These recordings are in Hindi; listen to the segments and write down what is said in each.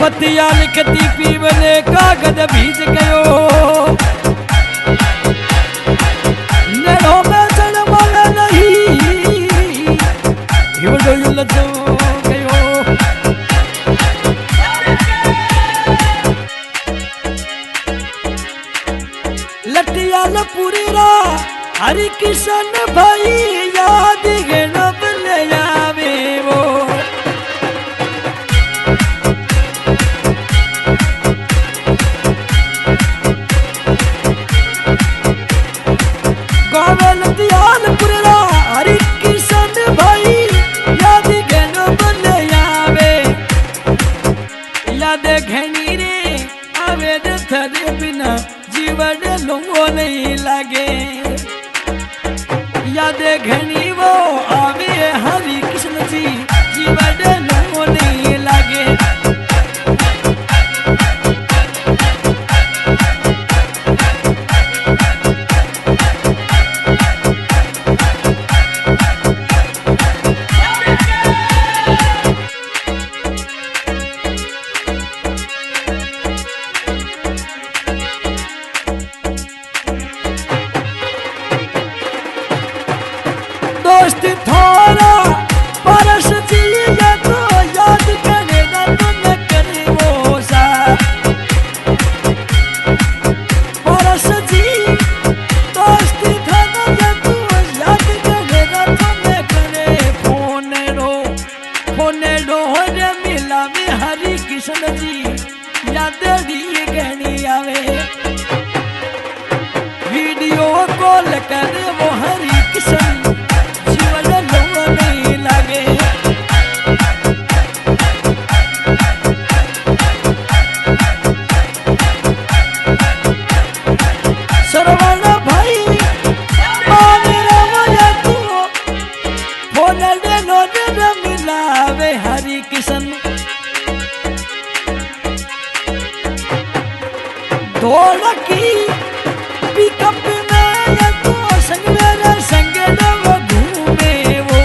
पतिया लिखती पीवने कागज भीज गयो नैनों में जलमल नहीं हिवड़ो उलझ गयो लटियाल पूरी रा हरि किशन भाई याद गिनब ले आवे वो गावल दियाल पुरा हरि किशन भाई याद गिनब ले आवे याद घनी रे आवे थरे बिना जीवन लोगो नहीं लागे याद घनी वो आवे हरि कृष्ण जी जीवन लोगो नहीं लागे दोस्त थोड़ा परस जिए तो याद करे ना तुम करे वो सा परस जी दोस्त थोड़ा तो याद करे ना तुम करे फोन रो रे मिला में हरि कृष्ण जी याद दिए कहनी आवे वीडियो कॉल करे वो हरि कृष्ण हरि किशन ढोलकी पिकअप में तो संग मेरे संग वो घूमे वो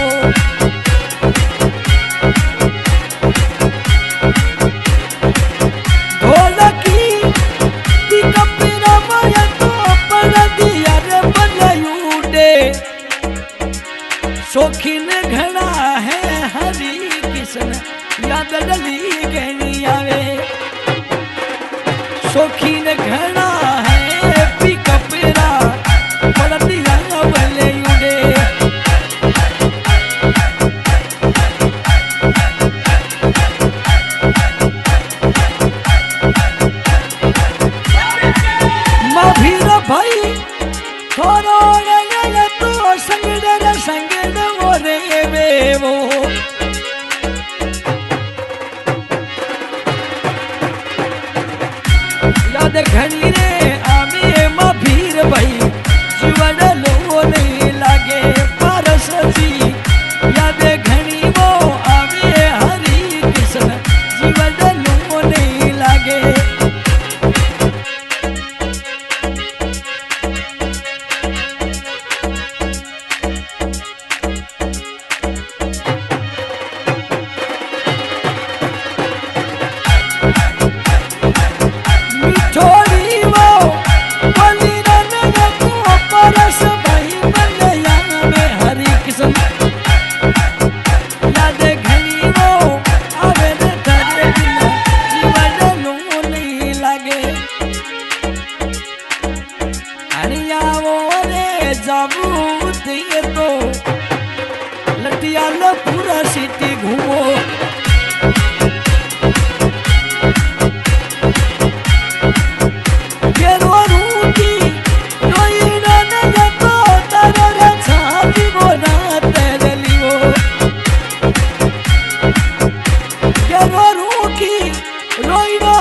ढोलकी पिकअप में तो पड़ दिया रे बलयूडे शौकीन घड़ा है हरि याद डली कहनी आवे शौकीन घना है पिकअपरा पलटिया बले उड़े माँ भीर भाई थोड़ा तो संग वो रे वे वो याद घनी रे आमे माँ भीर भाई जीवन लो नहीं लागे पारस जी याद घनी वो आमे हरि कृष्ण जीवन लो नहीं लागे तो लटियाल पूरा सिटी घूमो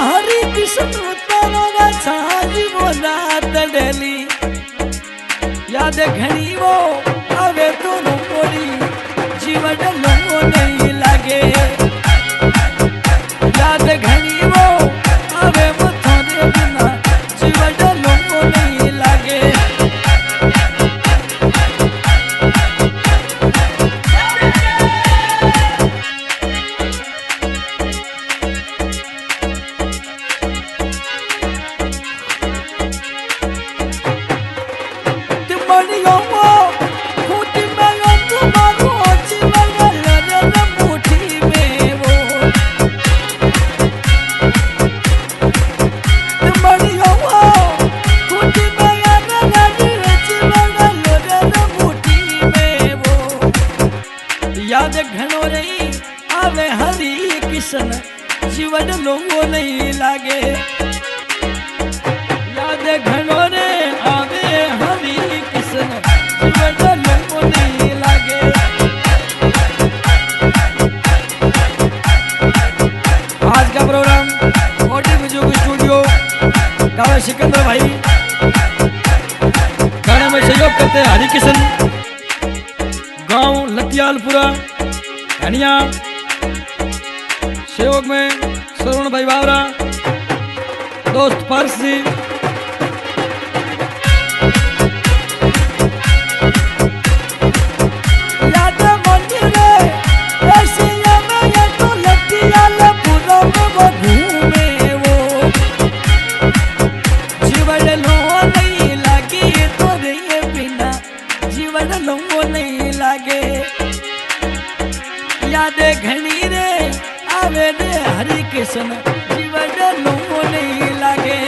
हरि कृष्ण याद घनी वो आवे तो मोरी जीवन लो नहीं लागे याद घनी वो आवे वो थारे बिना जीवन लो नहीं लागे याद घणो नहीं आवे हरी किशन जीवन लोगो नहीं लागे याद घणो ने आवे हरी किशन जीवन लोगो नहीं लागे आज का प्रोग्राम ओटी म्यूजिक स्टूडियो गाँव सिकंदर भाई गाने में सहयोग करते हैं हरी किशन गांव लतियालपुरा धनिया सहयोग में सरुण भाई बावरा दोस्त पर्स जी याद मंदिर में ऐसे मैं तो लतियालपुरा में वो घूमे वो जीवन लो नहीं लागे तो रे बिना जीवन लो नहीं लागे याद घनी रे आवे रे हरि कृष्ण जीवन लो नहीं लागे।